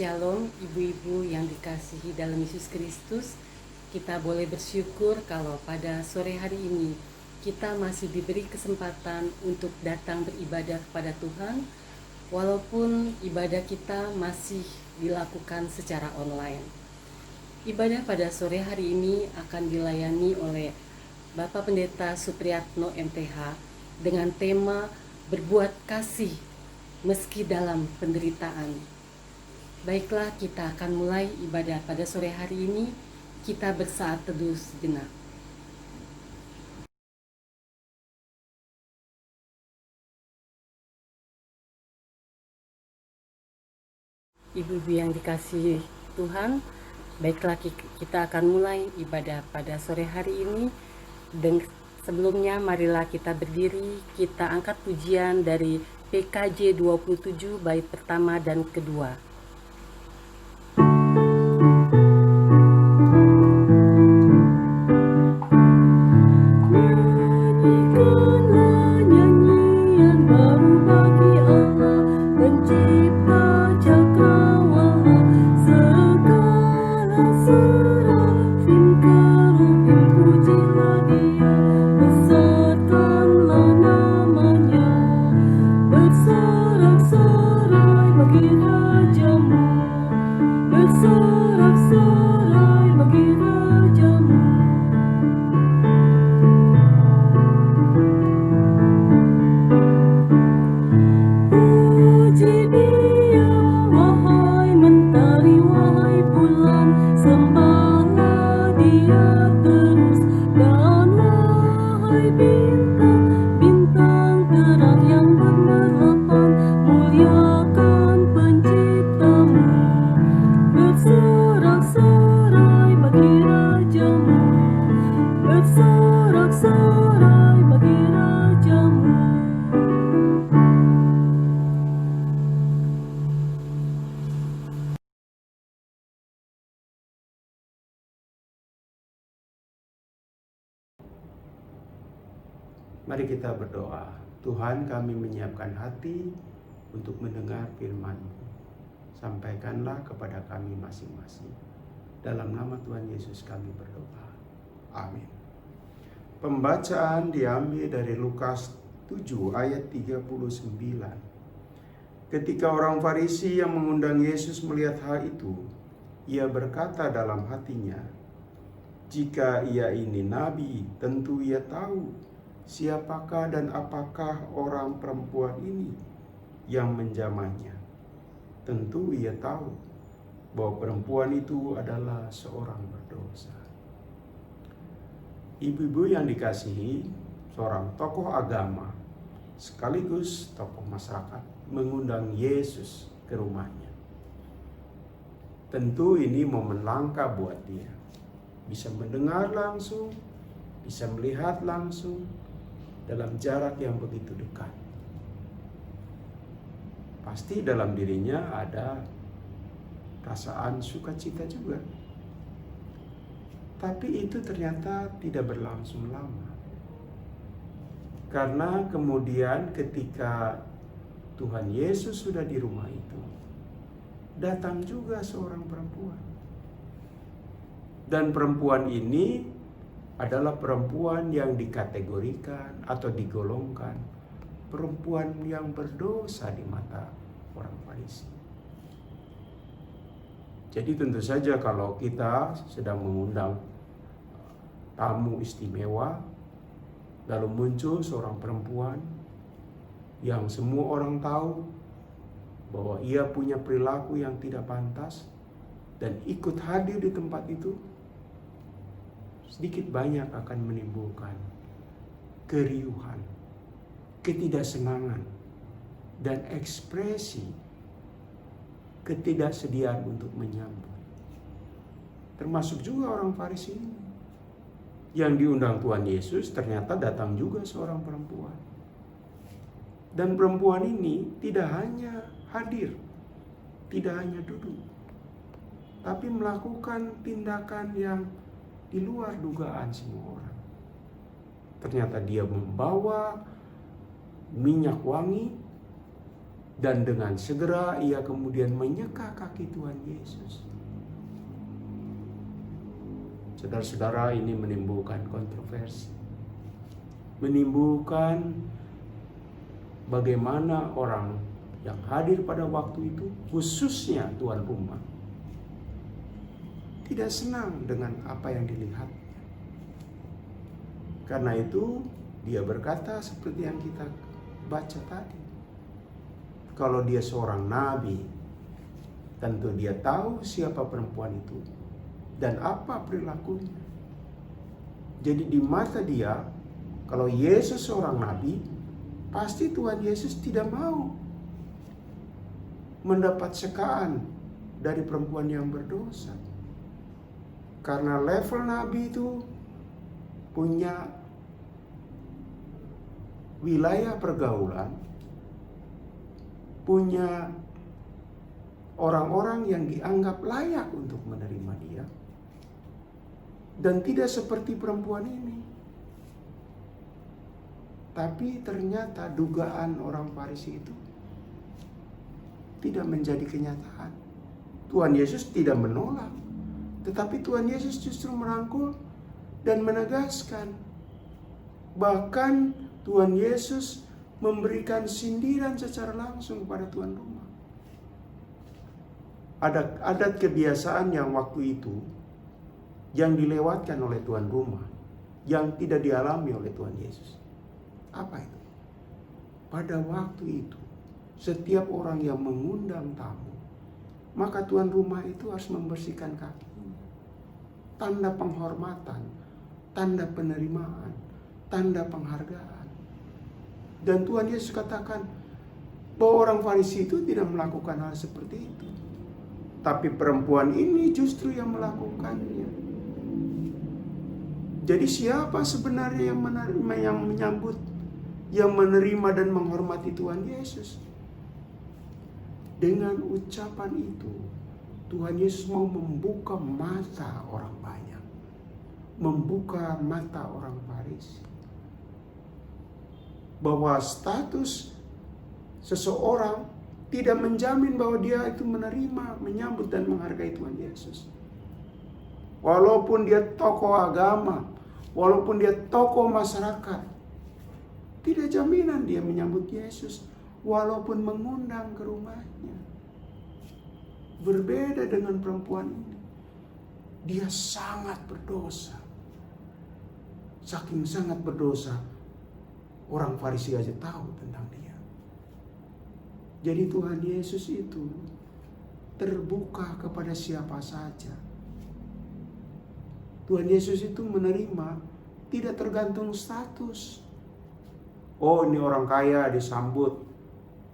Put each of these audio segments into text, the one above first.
Shalom, ibu-ibu yang dikasihi dalam Yesus Kristus. Kita boleh bersyukur kalau pada sore hari ini kita masih diberi kesempatan untuk datang beribadah kepada Tuhan, walaupun ibadah kita masih dilakukan secara online. Ibadah pada sore hari ini akan dilayani oleh Bapak Pendeta Supriyatno MTH dengan tema berbuat kasih meski dalam penderitaan. Baiklah, kita akan mulai ibadah pada sore hari ini. Kita bersaat teduh sejenak. Ibu-ibu yang dikasihi Tuhan, baiklah kita akan mulai ibadah pada sore hari ini. Dan sebelumnya marilah kita berdiri, kita angkat pujian dari PKJ 27 bait pertama dan kedua. Mari kita berdoa. Tuhan, kami menyiapkan hati untuk mendengar firman-Mu. Sampaikanlah kepada kami masing-masing. Dalam nama Tuhan Yesus kami berdoa. Amin. Pembacaan diambil dari Lukas 7 ayat 39. Ketika orang Farisi yang mengundang Yesus melihat hal itu, ia berkata dalam hatinya, "Jika ia ini nabi, tentu ia tahu siapakah dan apakah orang perempuan ini yang menjamahnya. Tentu ia tahu bahwa perempuan itu adalah seorang berdosa." Ibu-ibu yang dikasihi, seorang tokoh agama sekaligus tokoh masyarakat mengundang Yesus ke rumahnya. Tentu ini momen langka buat dia. Bisa mendengar langsung, bisa melihat langsung, dalam jarak yang begitu dekat. Pasti dalam dirinya ada perasaan sukacita juga. Tapi itu ternyata tidak berlangsung lama. Karena kemudian ketika Tuhan Yesus sudah di rumah itu, datang juga seorang perempuan. Dan perempuan ini adalah perempuan yang dikategorikan atau digolongkan perempuan yang berdosa di mata orang Farisi. Jadi tentu saja kalau kita sedang mengundang tamu istimewa, lalu muncul seorang perempuan yang semua orang tahu bahwa ia punya perilaku yang tidak pantas dan ikut hadir di tempat itu, sedikit banyak akan menimbulkan keriuhan, ketidaksenangan, dan ekspresi ketidaksediaan untuk menyambut. Termasuk juga orang Farisi ini. Yang diundang Tuhan Yesus ternyata datang juga seorang perempuan. Dan perempuan ini tidak hanya hadir, tidak hanya duduk, tapi melakukan tindakan yang di luar dugaan semua orang. Ternyata dia membawa minyak wangi Dan dengan segera ia kemudian menyeka kaki Tuhan Yesus. Saudara-saudara, ini menimbulkan kontroversi. Menimbulkan bagaimana orang yang hadir pada waktu itu, khususnya tuan rumah, tidak senang dengan apa yang dilihatnya. Karena itu dia berkata seperti yang kita baca tadi. Kalau dia seorang nabi, tentu dia tahu siapa perempuan itu dan apa perilakunya. Jadi di mata dia, kalau Yesus seorang nabi, pasti Tuhan Yesus tidak mau mendapat sekaan dari perempuan yang berdosa. Karena level nabi itu punya wilayah pergaulan, punya orang-orang yang dianggap layak untuk menerima dia, dan tidak seperti perempuan ini. Tapi ternyata dugaan orang Farisi itu tidak menjadi kenyataan. Tuhan Yesus tidak menolak, tetapi Tuhan Yesus justru merangkul dan menegaskan. Bahkan Tuhan Yesus memberikan sindiran secara langsung kepada tuan rumah. Ada adat kebiasaan yang waktu itu yang dilewatkan oleh tuan rumah, yang tidak dialami oleh Tuhan Yesus. Apa itu? Pada waktu itu, setiap orang yang mengundang tamu, maka tuan rumah itu harus membersihkan kakinya. Tanda penghormatan, tanda penerimaan, tanda penghargaan. Dan Tuhan Yesus katakan bahwa orang Farisi itu tidak melakukan hal seperti itu. Tapi perempuan ini justru yang melakukannya. Jadi siapa sebenarnya yang menerima, yang menyambut, yang menerima dan menghormati Tuhan Yesus? Dengan ucapan itu, Tuhan Yesus mau membuka mata orang banyak, membuka mata orang Farisi, bahwa status seseorang tidak menjamin bahwa dia itu menerima, menyambut dan menghargai Tuhan Yesus. Walaupun dia tokoh agama, walaupun dia tokoh masyarakat, tidak jaminan dia menyambut Yesus walaupun mengundang ke rumahnya. Berbeda dengan perempuan ini. Dia sangat berdosa. Saking sangat berdosa, orang Farisi aja tahu tentang dia. Jadi Tuhan Yesus itu terbuka kepada siapa saja. Tuhan Yesus itu menerima tidak tergantung status. Oh, ini orang kaya disambut.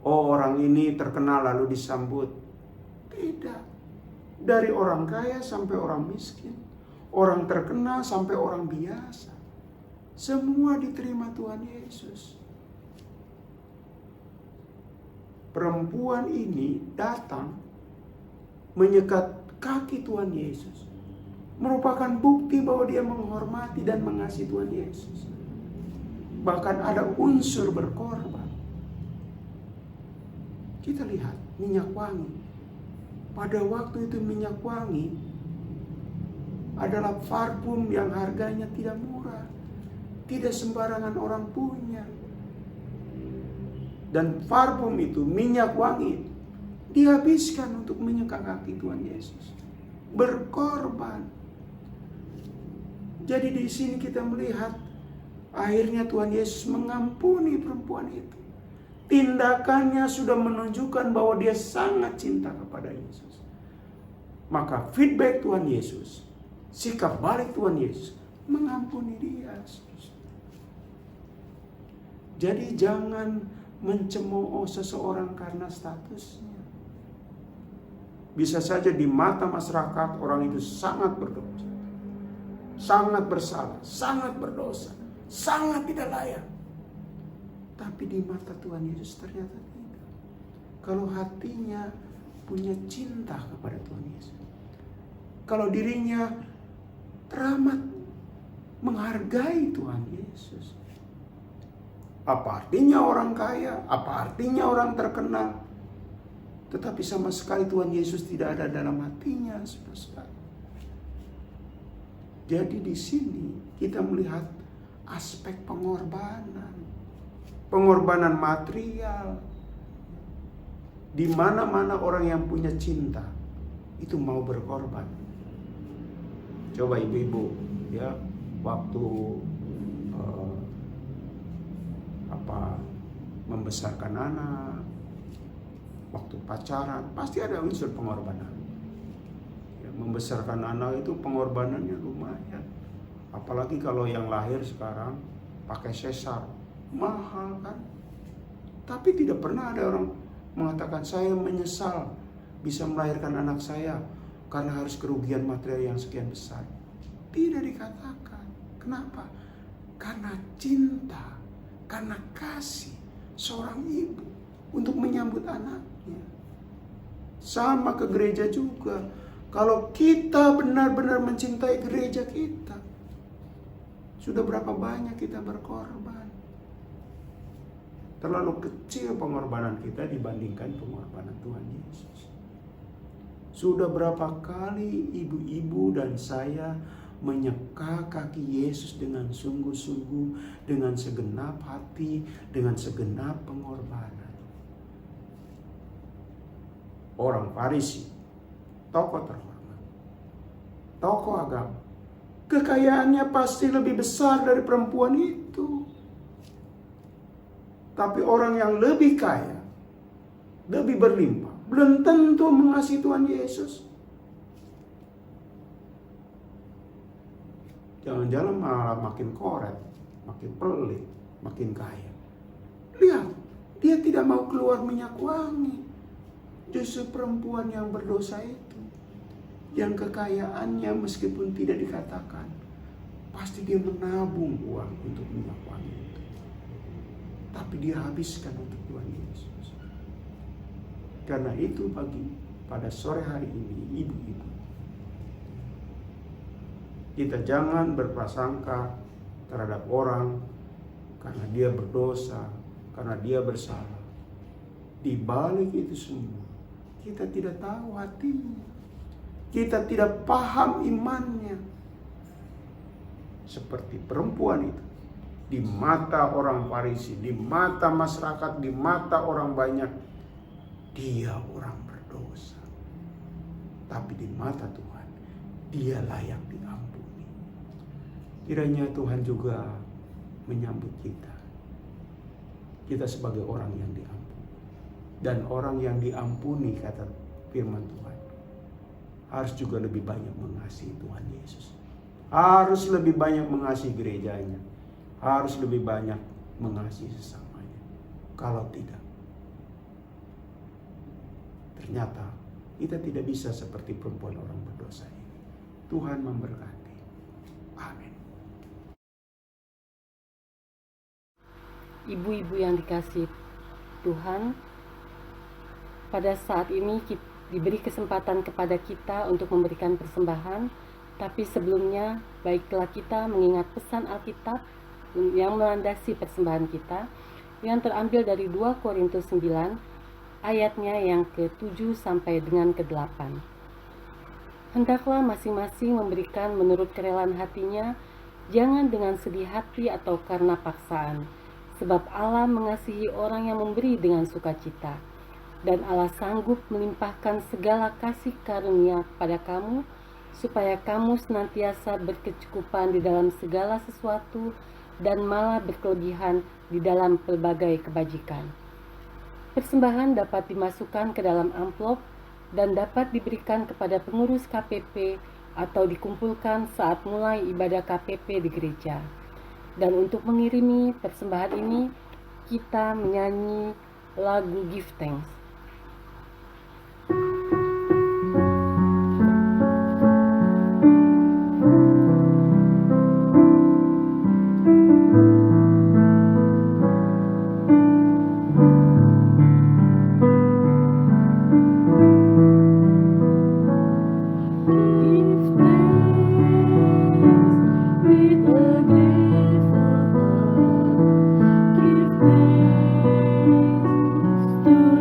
Oh, orang ini terkenal lalu disambut. Tidak. Dari orang kaya sampai orang miskin, orang terkenal sampai orang biasa, semua diterima Tuhan Yesus. Perempuan ini datang menyekat kaki Tuhan Yesus, merupakan bukti bahwa dia menghormati dan mengasihi Tuhan Yesus. Bahkan ada unsur berkorban. Kita lihat minyak wangi. Pada waktu itu minyak wangi adalah parfum yang harganya tidak murah. Tidak sembarangan orang punya. Dan parfum itu, minyak wangi, dihabiskan untuk menyeka kaki Tuhan Yesus. Berkorban. Jadi di sini kita melihat akhirnya Tuhan Yesus mengampuni perempuan itu. Tindakannya sudah menunjukkan bahwa dia sangat cinta kepada Yesus. Maka feedback Tuhan Yesus, sikap balik Tuhan Yesus, mengampuni dia. Jadi jangan mencemooh seseorang karena statusnya. Bisa saja di mata masyarakat orang itu sangat berdosa, sangat bersalah, sangat berdosa, sangat tidak layak. Tapi di mata Tuhan Yesus ternyata tidak. Kalau hatinya punya cinta kepada Tuhan Yesus, kalau dirinya teramat menghargai Tuhan Yesus, apa artinya orang kaya? Apa artinya orang terkenal? Tetapi sama sekali Tuhan Yesus tidak ada dalam hatinya, saudara. Jadi di sini kita melihat aspek pengorbanan. Pengorbanan material. Di mana-mana orang yang punya cinta itu mau berkorban. Coba ibu-ibu ya, waktu membesarkan anak, waktu pacaran, pasti ada unsur pengorbanan. Ya, membesarkan anak itu pengorbanannya lumayan. Apalagi kalau yang lahir sekarang pakai sesar, mahal kan. Tapi tidak pernah ada orang mengatakan saya menyesal bisa melahirkan anak saya karena harus kerugian material yang sekian besar. Tidak dikatakan. Kenapa? Karena cinta, karena kasih seorang ibu untuk menyambut anaknya. Sama ke gereja juga. Kalau kita benar-benar mencintai gereja kita, sudah berapa banyak kita berkorban. Terlalu kecil pengorbanan kita dibandingkan pengorbanan Tuhan Yesus. Sudah berapa kali ibu-ibu dan saya menyeka kaki Yesus dengan sungguh-sungguh, dengan segenap hati, dengan segenap pengorbanan. Orang Farisi, tokoh terhormat, tokoh agama, kekayaannya pasti lebih besar dari perempuan itu. Tapi orang yang lebih kaya, lebih berlimpah, belum tentu mengasihi Tuhan Yesus. Jangan-jangan malah makin koret, makin pelit, makin kaya. Lihat, dia tidak mau keluar minyak wangi. Justru perempuan yang berdosa itu, yang kekayaannya meskipun tidak dikatakan, pasti dia menabung uang untuk minyak wangi itu. Tapi dia habiskan untuk Tuhan Yesus. Karena itu pada sore hari ini, ibu-ibu, kita jangan berprasangka terhadap orang karena dia berdosa, karena dia bersalah. Di balik itu semua, kita tidak tahu hatinya. Kita tidak paham imannya. Seperti perempuan itu, di mata orang Farisi, di mata masyarakat, di mata orang banyak, dia orang berdosa. Tapi di mata Tuhan, dia layak diampuni. Kiranya Tuhan juga menyambut kita. Kita sebagai orang yang diampuni. Dan orang yang diampuni, kata firman Tuhan, harus juga lebih banyak mengasihi Tuhan Yesus. Harus lebih banyak mengasihi gerejanya. Harus lebih banyak mengasihi sesamanya. Kalau tidak, ternyata kita tidak bisa seperti perempuan orang berdosa ini. Tuhan memberkati. Amin. Ibu-ibu yang dikasihi Tuhan, pada saat ini diberi kesempatan kepada kita untuk memberikan persembahan, tapi sebelumnya baiklah kita mengingat pesan Alkitab yang melandasi persembahan kita, yang terambil dari 2 Korintus 9 ayatnya yang ke-7 sampai dengan ke-8. Hendaklah masing-masing memberikan menurut kerelaan hatinya, jangan dengan sedih hati atau karena paksaan, sebab Allah mengasihi orang yang memberi dengan sukacita. Dan Allah sanggup melimpahkan segala kasih karunia pada kamu, supaya kamu senantiasa berkecukupan di dalam segala sesuatu dan malah berkelebihan di dalam pelbagai kebajikan. Persembahan dapat dimasukkan ke dalam amplop dan dapat diberikan kepada pengurus KPP atau dikumpulkan saat mulai ibadah KPP di gereja. Dan untuk mengirimi persembahan ini, kita menyanyi lagu Give Thanks.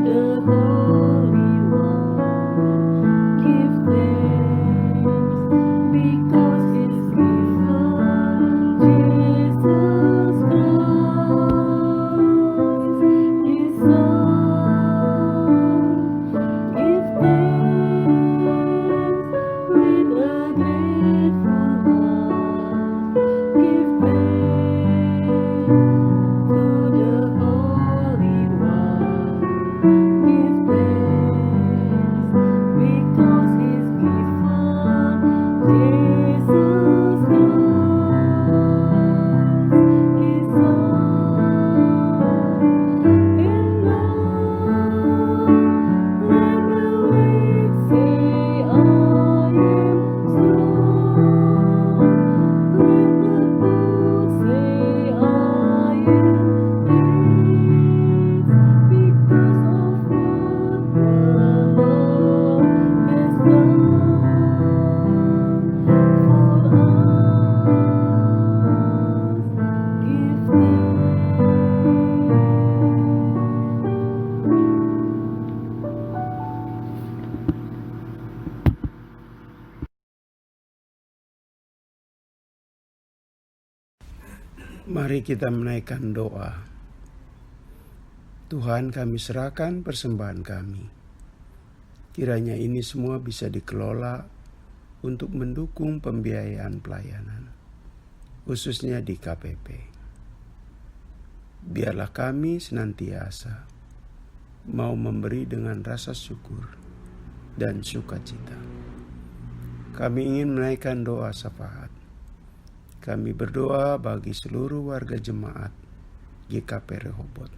The Mari kita menaikkan doa. Tuhan, kami serahkan persembahan kami. Kiranya ini semua bisa dikelola untuk mendukung pembiayaan pelayanan, khususnya di KPP. Biarlah kami senantiasa mau memberi dengan rasa syukur dan sukacita. Kami ingin menaikkan doa syafaat. Kami berdoa bagi seluruh warga jemaat GKP Rehoboth,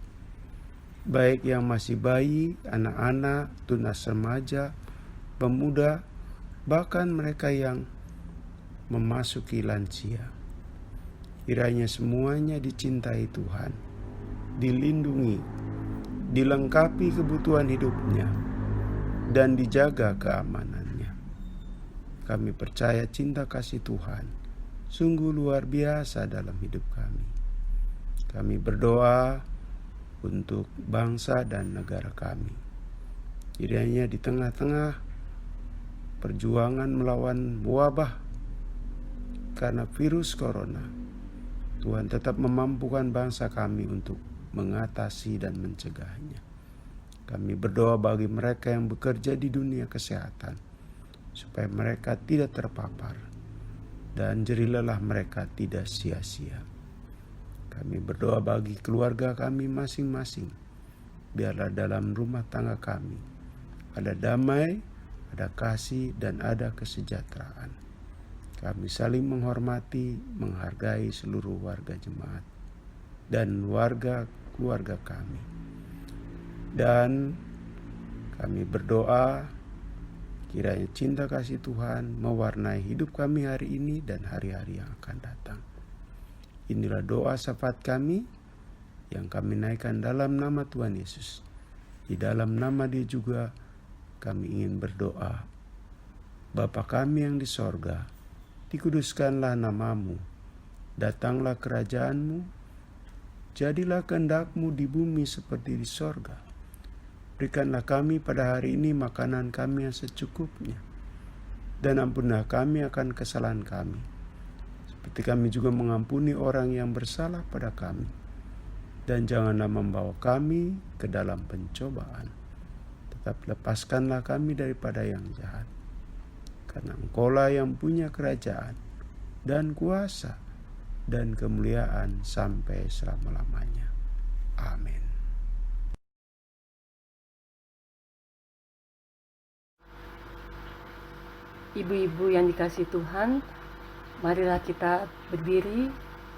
baik yang masih bayi, anak-anak, tunas remaja, pemuda, bahkan mereka yang memasuki lansia. Kiranya semuanya dicintai Tuhan, dilindungi, dilengkapi kebutuhan hidupnya, dan dijaga keamanannya. Kami percaya cinta kasih Tuhan sungguh luar biasa dalam hidup kami. Kami berdoa untuk bangsa dan negara kami. Kiranya di tengah-tengah perjuangan melawan wabah karena virus corona, Tuhan tetap memampukan bangsa kami untuk mengatasi dan mencegahnya. Kami berdoa bagi mereka yang bekerja di dunia kesehatan, supaya mereka tidak terpapar dan jerilelah mereka tidak sia-sia. Kami berdoa bagi keluarga kami masing-masing. Biarlah dalam rumah tangga kami ada damai, ada kasih, dan ada kesejahteraan. Kami saling menghormati, menghargai seluruh warga jemaat dan warga keluarga kami. Dan kami berdoa kiranya cinta kasih Tuhan mewarnai hidup kami hari ini dan hari-hari yang akan datang. Inilah doa syafaat kami yang kami naikkan dalam nama Tuhan Yesus. Di dalam nama Dia juga kami ingin berdoa. Bapa kami yang di sorga, dikuduskanlah namamu, datanglah kerajaanmu, jadilah kehendak-Mu di bumi seperti di sorga. Berikanlah kami pada hari ini makanan kami yang secukupnya, dan ampunilah kami akan kesalahan kami, seperti kami juga mengampuni orang yang bersalah pada kami. Dan janganlah membawa kami ke dalam pencobaan, tetapi lepaskanlah kami daripada yang jahat. Karena Engkaulah yang punya kerajaan dan kuasa dan kemuliaan sampai selama-lamanya. Amin. Ibu-ibu yang dikasihi Tuhan, marilah kita berdiri.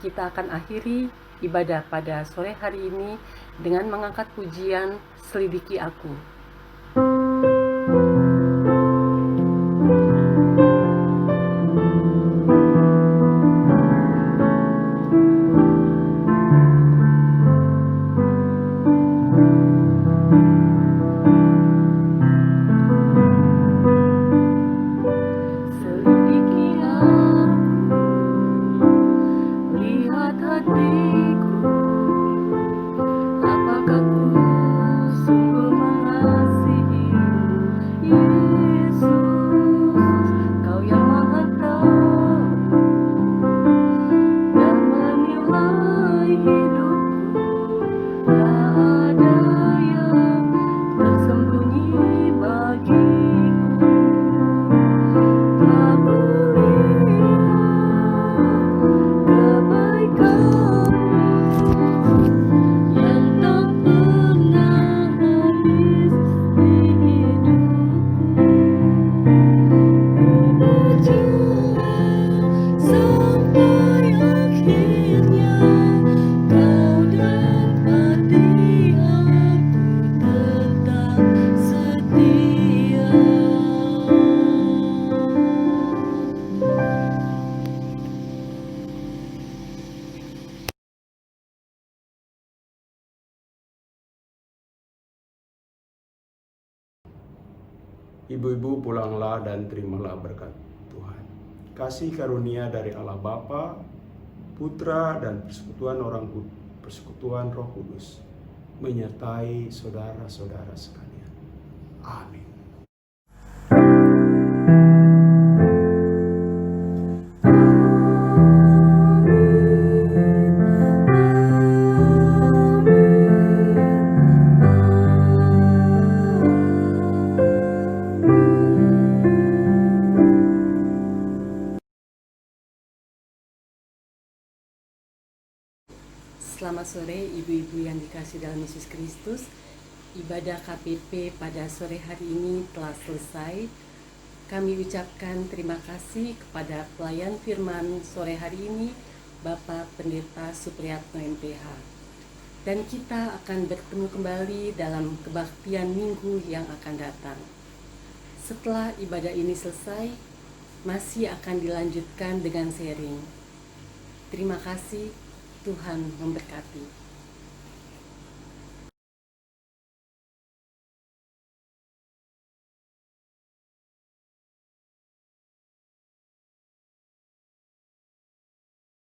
Kita akan akhiri ibadah pada sore hari ini dengan mengangkat pujian Selidiki Aku. Ibu-ibu pulanglah dan terimalah berkat Tuhan. Kasih karunia dari Allah Bapa, Putra, dan persekutuan Roh Kudus menyertai saudara-saudara sekalian. Amin. sore ibu-ibu yang dikasihi dalam Yesus Kristus. Ibadah KPP pada sore hari ini telah selesai. Kami ucapkan terima kasih kepada pelayan firman sore hari ini, Bapak Pendeta Supriyatno MPH. Dan kita akan bertemu kembali dalam kebaktian minggu yang akan datang. Setelah ibadah ini selesai, masih akan dilanjutkan dengan sharing. Terima kasih, Tuhan memberkati.